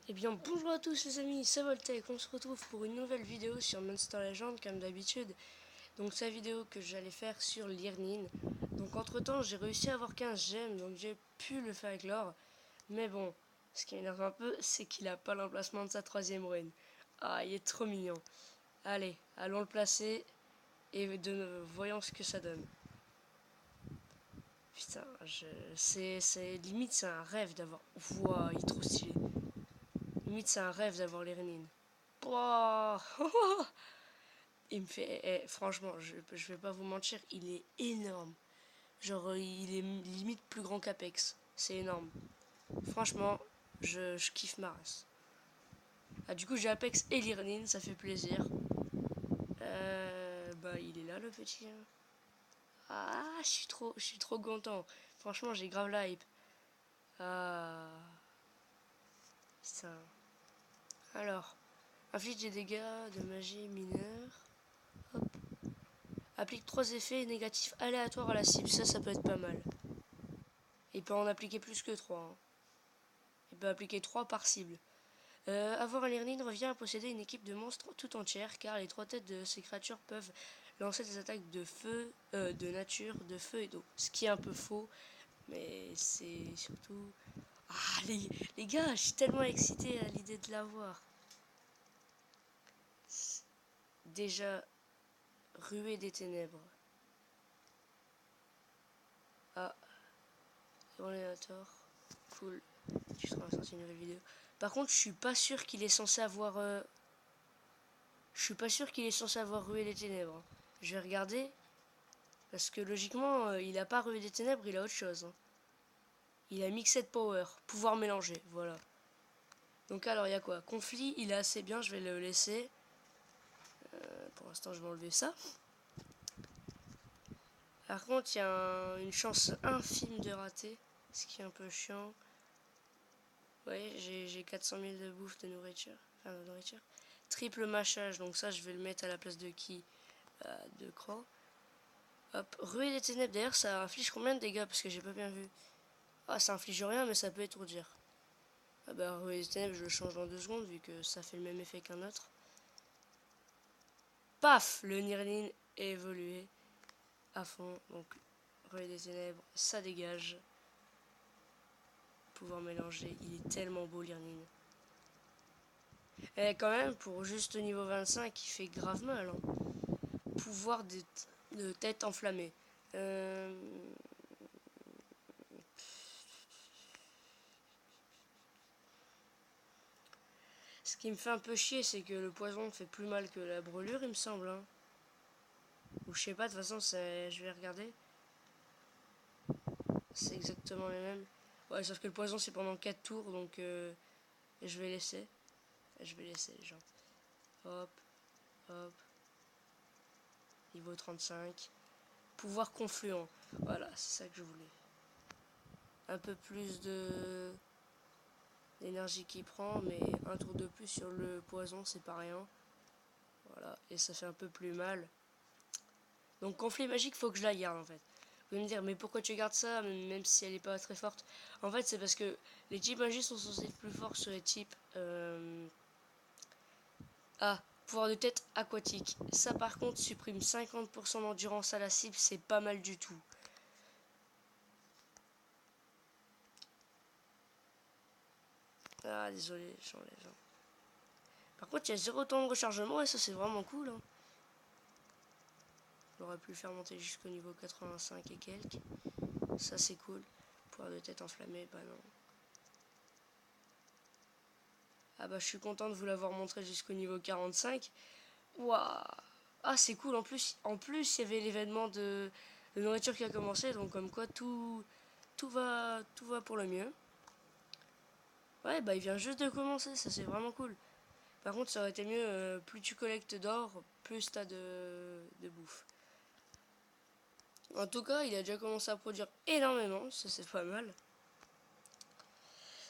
Eh bien bonjour à tous les amis, c'est Voltec, on se retrouve pour une nouvelle vidéo sur Monster Legend comme d'habitude. Donc c'est la vidéo que j'allais faire sur l'Irnin. Donc entre temps j'ai réussi à avoir 15 gemmes, donc j'ai pu le faire avec l'or. Mais bon, ce qui m'énerve un peu, c'est qu'il a pas l'emplacement de sa troisième ruine. Ah, il est trop mignon. Allez, allons le placer et voyons ce que ça donne. Putain, c'est limite c'est un rêve d'avoir... Wouah, il est trop stylé. Limite c'est un rêve d'avoir l'Irnin. Wow. Il me fait... franchement, je vais pas vous mentir, il est énorme. Genre, il est limite plus grand qu'Apex. C'est énorme. Franchement, je kiffe ma race. Ah, du coup, j'ai Apex et l'Irnine, ça fait plaisir. Bah, il est là, le petit. Ah, je suis trop content. Franchement, j'ai grave la hype. Ah, ça. Alors, inflige des dégâts de magie mineure. Hop. Applique 3 effets négatifs aléatoires à la cible. Ça peut être pas mal. Il peut en appliquer plus que 3. Hein. Il peut appliquer 3 par cible. Avoir un Lyrnine revient à posséder une équipe de monstres tout entière, car les 3 têtes de ces créatures peuvent lancer des attaques de feu, de nature, de feu et d'eau. Ce qui est un peu faux, mais c'est surtout... Ah, les gars, je suis tellement excité à l'idée de l'avoir. Déjà, ruée des ténèbres. Ah, Orléanator. Cool. Tu seras sorti une nouvelle vidéo. Par contre, je suis pas sûr qu'il est censé avoir... Je suis pas sûr qu'il est censé avoir rué des ténèbres. Je vais regarder. Parce que logiquement, il a pas rué des ténèbres, il a autre chose. Hein. Il a Mixed Power. Pouvoir mélanger. Voilà. Donc alors, il y a quoi? Conflit, il est assez bien, je vais le laisser. Pour l'instant, je vais enlever ça. Par contre, il y a une chance infime de rater. Ce qui est un peu chiant. Ouais, j'ai 400 000 de bouffe de nourriture. Enfin, de nourriture. Triple mâchage, donc ça, je vais le mettre à la place de qui? De Croc. Hop, ruée des ténèbres. D'ailleurs, ça inflige combien de dégâts? Parce que j'ai pas bien vu. Ah, ça inflige rien, mais ça peut étourdir. Ah bah, ruée des ténèbres, je le change en 2 secondes, vu que ça fait le même effet qu'un autre. Paf! Le Nirlin est évolué à fond. Donc, ruée des ténèbres, ça dégage. Pouvoir mélanger. Il est tellement beau, l'Irnin. Et quand même, pour juste niveau 25, il fait grave mal. Hein. Pouvoir de tête enflammée. Ce qui me fait un peu chier, c'est que le poison fait plus mal que la brûlure, il me semble. Hein. Ou je sais pas, de toute façon, je vais regarder. C'est exactement les mêmes. Ouais, sauf que le poison, c'est pendant 4 tours, donc je vais laisser. Je vais laisser les gens. Hop, hop. Niveau 35. Pouvoir confluent. Voilà, c'est ça que je voulais. Un peu plus d'énergie qu'il prend, mais un tour de plus sur le poison, c'est pas rien. Voilà, et ça fait un peu plus mal. Donc conflit magique, faut que je la garde en fait. Vous allez me dire, mais pourquoi tu gardes ça, même si elle est pas très forte? En fait, c'est parce que les types magie sont censés être plus forts sur les types... Ah, pouvoir de tête aquatique. Ça par contre supprime 50% d'endurance à la cible, c'est pas mal du tout. Ah, désolé, j'enlève. Par contre, il y a 0 temps de rechargement et ça c'est vraiment cool. Hein. J'aurais pu le faire monter jusqu'au niveau 85 et quelques. Ça c'est cool. Pouvoir de tête enflammé, bah non. Ah bah je suis content de vous l'avoir montré jusqu'au niveau 45. Waouh. Ah c'est cool, en plus il y avait l'événement de nourriture qui a commencé, donc comme quoi tout va pour le mieux. Ouais bah il vient juste de commencer, ça c'est vraiment cool. Par contre ça aurait été mieux, plus tu collectes d'or, plus t'as de bouffe. En tout cas il a déjà commencé à produire énormément, ça c'est pas mal.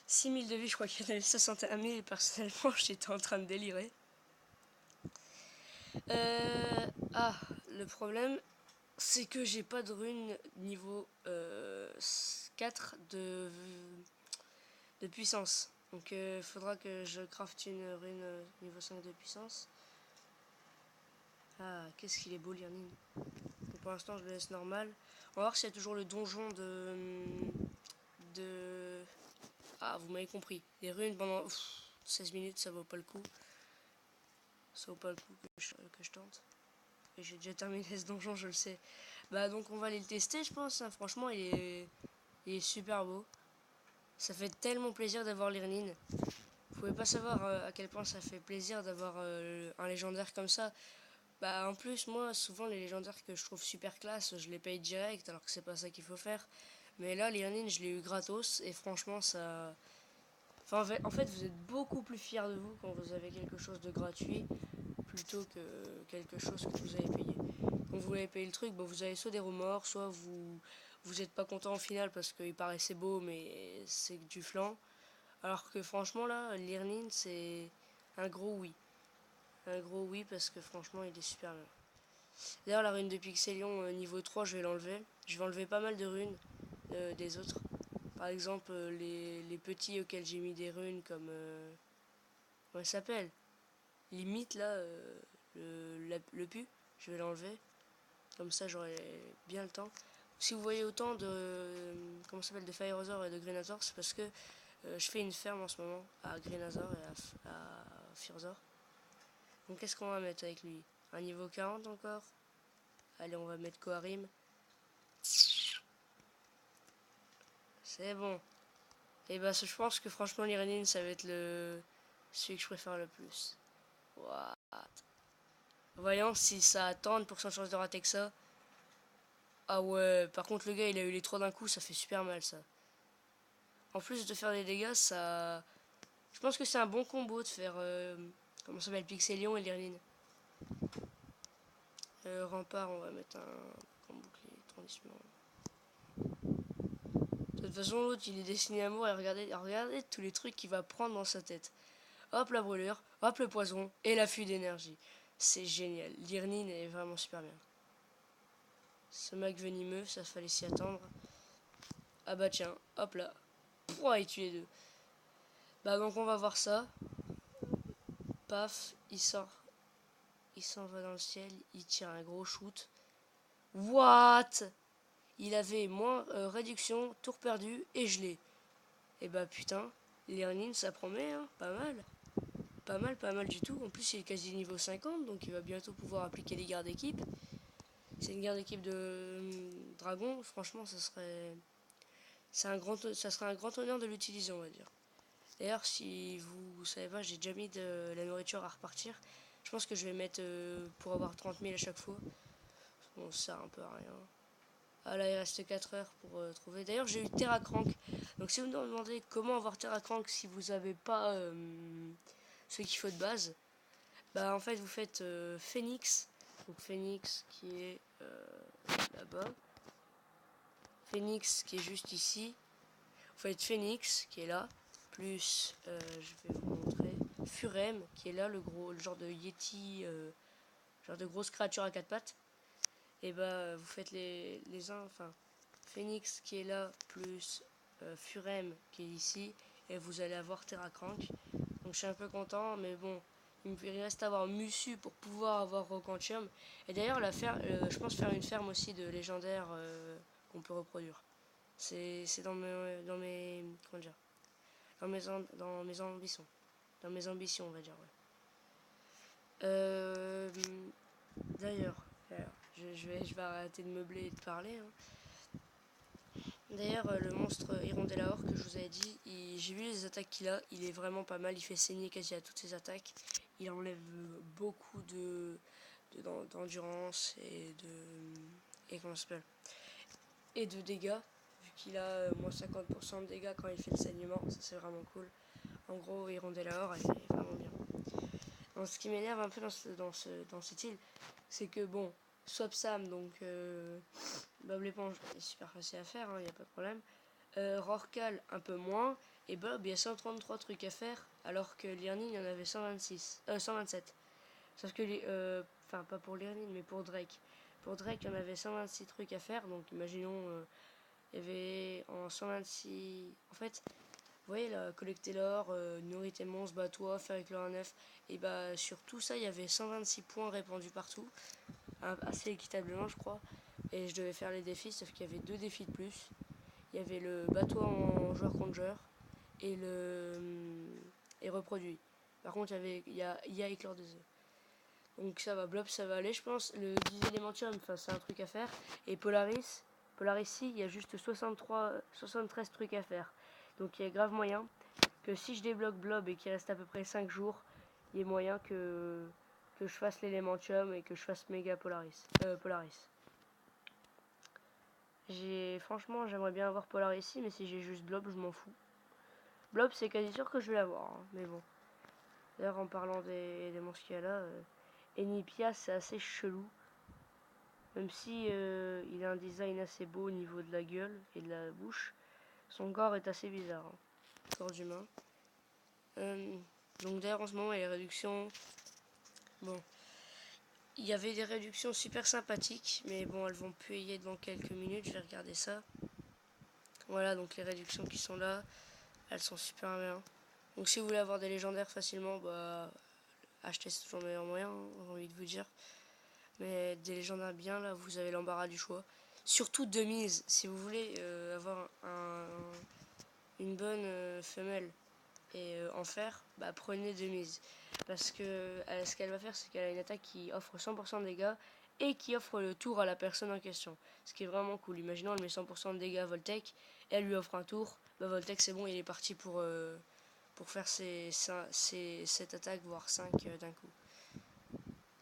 6000 de vie, je crois qu'il y en avait 61 000 personnellement, j'étais en train de délirer. Le problème, c'est que j'ai pas de rune niveau 4 de puissance. Donc faudra que je crafte une rune niveau 5 de puissance. Ah, qu'est-ce qu'il est beau l'Irnine. Pour l'instant je le laisse normal. On va voir s'il y a toujours le donjon de... Ah, vous m'avez compris. Les runes pendant 16 minutes, ça vaut pas le coup. Ça vaut pas le coup que je tente. Et j'ai déjà terminé ce donjon, je le sais. Bah donc on va aller le tester, je pense. Hein. Franchement, il est super beau. Ça fait tellement plaisir d'avoir l'Irnine. Vous pouvez pas savoir à quel point ça fait plaisir d'avoir un légendaire comme ça. Bah en plus, moi, souvent les légendaires que je trouve super classe, je les paye direct, alors que c'est pas ça qu'il faut faire. Mais là, l'Irnine, je l'ai eu gratos, et franchement, ça... Enfin, en fait, vous êtes beaucoup plus fier de vous quand vous avez quelque chose de gratuit, plutôt que quelque chose que vous avez payé. Quand vous avez payé le truc, bah, vous avez soit des remords, soit vous êtes pas content au final parce qu'il paraissait beau, mais c'est du flan. Alors que franchement, là, l'Irnine, c'est un gros oui. Un gros oui parce que franchement, il est super bien. D'ailleurs, la rune de Pixelion niveau 3, je vais l'enlever. Je vais enlever pas mal de runes des autres. Par exemple, les petits auxquels j'ai mis des runes comme... comment ça s'appelle? Limite, là, le pu, je vais l'enlever. Comme ça, j'aurai bien le temps. Si vous voyez autant de... comment ça s'appelle? De Fireazor et de Greenazor, c'est parce que je fais une ferme en ce moment à Greenazor et à Firzor. Donc qu'est-ce qu'on va mettre avec lui? Un niveau 40 encore. Allez, on va mettre Koharim. C'est bon. Et bah je pense que franchement l'Irénine ça va être celui que je préfère le plus. What? Voyons si ça a tant de pourcent de chance de rater que ça. Ah ouais, par contre le gars il a eu les trois d'un coup, ça fait super mal ça. En plus de faire des dégâts, ça... Je pense que c'est un bon combo de faire... comment ça s'appelle? Pixelion et l'Irénine. Rempart, on va mettre un bouclier, transition. De toute façon, l'autre, il est destiné à mort et regardez tous les trucs qu'il va prendre dans sa tête. Hop, la brûlure, hop, le poison et l'affût d'énergie. C'est génial. L'Irnine est vraiment super bien. Ce mec venimeux, ça fallait s'y attendre. Ah bah tiens, hop là. Pouah, il tue les deux. Bah donc on va voir ça. Paf, il sort. Il s'en va dans le ciel, il tire un gros shoot. What? Il avait moins réduction, tour perdu et gelé. Et bah putain, l'Irnine ça promet, hein, pas mal. Pas mal du tout. En plus, il est quasi niveau 50, donc il va bientôt pouvoir appliquer les gardes d'équipe. C'est une garde d'équipe de dragon. Franchement, ça serait un grand honneur de l'utiliser, on va dire. D'ailleurs, si vous savez pas, j'ai déjà mis de la nourriture à repartir. Je pense que je vais mettre pour avoir 30 000 à chaque fois. Bon, ça sert un peu à rien. Ah là, il reste 4 heures pour trouver. D'ailleurs, j'ai eu Terracrank. Donc, si vous me demandez comment avoir Terracrank si vous n'avez pas ce qu'il faut de base, bah en fait, vous faites Phoenix. Donc, Phoenix qui est là-bas. Phoenix qui est juste ici. Vous faites Phoenix qui est là. Plus, je vais vous montrer, Furem qui est là, le genre de Yeti, genre de grosse créature à quatre pattes. Et bah, vous faites les uns, enfin, Phoenix qui est là, plus Furem qui est ici. Et vous allez avoir Terracrank. Donc je suis un peu content, mais bon, il reste à avoir Musu pour pouvoir avoir Rocantium. Et d'ailleurs, je pense faire une ferme aussi de légendaires qu'on peut reproduire. C'est comment dire, dans mes ambitions. Dans mes ambitions, on va dire, ouais. D'ailleurs, je vais arrêter de meubler et de parler. Hein. D'ailleurs, le monstre Hirondellahor que je vous avais dit, j'ai vu les attaques qu'il a. Il est vraiment pas mal. Il fait saigner quasi à toutes ses attaques. Il enlève beaucoup d'endurance et comment ça s'appelle, et de dégâts. Vu qu'il a moins 50% de dégâts quand il fait le saignement, ça c'est vraiment cool. En gros, Hirondellahor, elle est vraiment bien. Donc, ce qui m'énerve un peu dans cette île, c'est que bon, Swap Sam, donc Bob l'éponge, est super facile à faire, il n'y a pas de problème. Rorcal, un peu moins. Et Bob, il y a 133 trucs à faire, alors que Liernine, il y en avait 127. Sauf que, enfin, pas pour Liernine, mais pour Drake. Pour Drake, il y en avait 126 trucs à faire, donc imaginons, il y avait en 126. En fait, voyez là, collecter l'or, nourrir tes monstres, bats-toi, faire éclore un œuf. Et bah sur tout ça, il y avait 126 points répandus partout, assez équitablement je crois. Et je devais faire les défis, sauf qu'il y avait 2 défis de plus. Il y avait le bateau en joueur contre joueur et et reproduit. Par contre, il y a éclore des œufs. Donc ça va, Blob, ça va aller, je pense. Le 10 élémentium, enfin, c'est un truc à faire. Et Polaris, ici, il y a juste 73 trucs à faire. Donc il y a grave moyen que si je débloque Blob et qu'il reste à peu près 5 jours, il y a moyen que je fasse l'élémentium et que je fasse méga Polaris. Franchement, j'aimerais bien avoir Polaris ici, mais si j'ai juste Blob, je m'en fous. Blob, c'est quasi sûr que je vais l'avoir, hein, mais bon. D'ailleurs, en parlant des monstres qu'il y a là, Enipia, c'est assez chelou. Même si il a un design assez beau au niveau de la gueule et de la bouche, son corps est assez bizarre. Hein. Corps d'humain. Donc d'ailleurs, en ce moment, il y a les réductions. Bon. Il y avait des réductions super sympathiques, mais bon, elles vont payer dans quelques minutes. Je vais regarder ça. Voilà, donc les réductions qui sont là, elles sont super bien. Donc si vous voulez avoir des légendaires facilement, bah acheter c'est toujours le meilleur moyen, hein, j'ai envie de vous dire. Mais des légendaires bien, là, vous avez l'embarras du choix. Surtout de mise, si vous voulez avoir une bonne femelle et en fer, bah prenez de mise. Parce que ce qu'elle va faire, c'est qu'elle a une attaque qui offre 100% de dégâts et qui offre le tour à la personne en question. Ce qui est vraiment cool. Imaginons, elle met 100% de dégâts à Voltec et elle lui offre un tour. Bah Voltec, c'est bon, il est parti pour faire cette attaque, voire 5 d'un coup.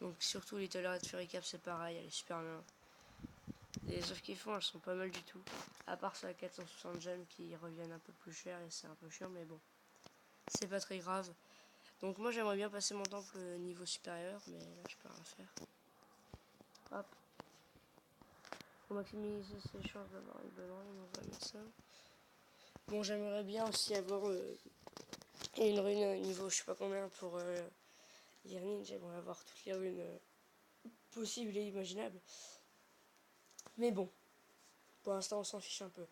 Donc surtout Little Red Fury Cap, c'est pareil, elle est super bien. Les offres qu'ils font, elles sont pas mal du tout. À part ça, 460 gemmes qui reviennent un peu plus cher et c'est un peu chiant, mais bon. C'est pas très grave. Donc moi j'aimerais bien passer mon temple niveau supérieur, mais là je peux rien faire. Hop. Pour maximiser ses chances d'avoir une bonne rune, on va mettre ça. Bon, j'aimerais bien aussi avoir une rune niveau je sais pas combien pour Irnin. J'aimerais avoir toutes les runes possibles et imaginables. Mais bon, pour l'instant on s'en fiche un peu.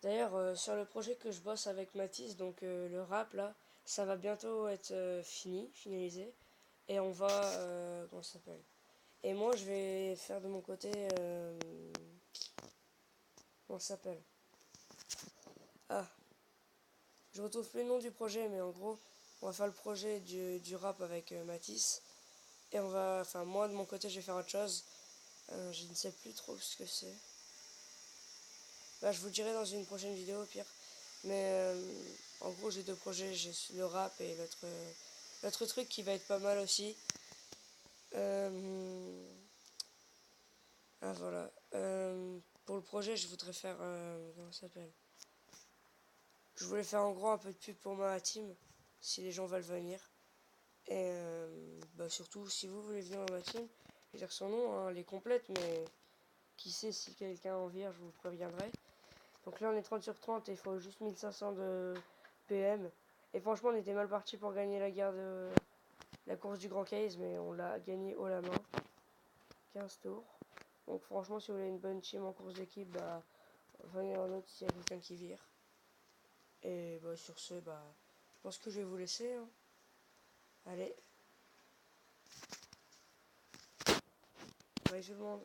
D'ailleurs, sur le projet que je bosse avec Mathis, donc le rap là, ça va bientôt être finalisé. Et on va. Comment ça s'appelle? Et moi, je vais faire de mon côté. Comment ça s'appelle? Ah, je retrouve plus le nom du projet, mais en gros, on va faire le projet du rap avec Mathis. Et on va. Enfin, moi, de mon côté, je vais faire autre chose. Je ne sais plus trop ce que c'est. Bah, je vous le dirai dans une prochaine vidéo, au pire. Mais en gros, j'ai 2 projets. J'ai le rap et l'autre truc qui va être pas mal aussi. Ah, voilà. Pour le projet, je voudrais faire. Comment ça s'appelle? Je voulais faire en gros un peu de pub pour ma team, si les gens veulent venir. Et bah surtout, si vous voulez venir dans ma team, je vais dire son nom, hein, elle est complète, mais qui sait si quelqu'un en vire, je vous préviendrai. Donc là, on est 30 sur 30 et il faut juste 1500 de PM. Et franchement, on était mal parti pour gagner la guerre de la course du Grand Case, mais on l'a gagné haut la main. 15 tours. Donc franchement, si vous voulez une bonne team en course d'équipe, bah venez en autre s'il y a quelqu'un qui vire. Et bah sur ce, bah je pense que je vais vous laisser. Hein. Allez. Bye tout le monde.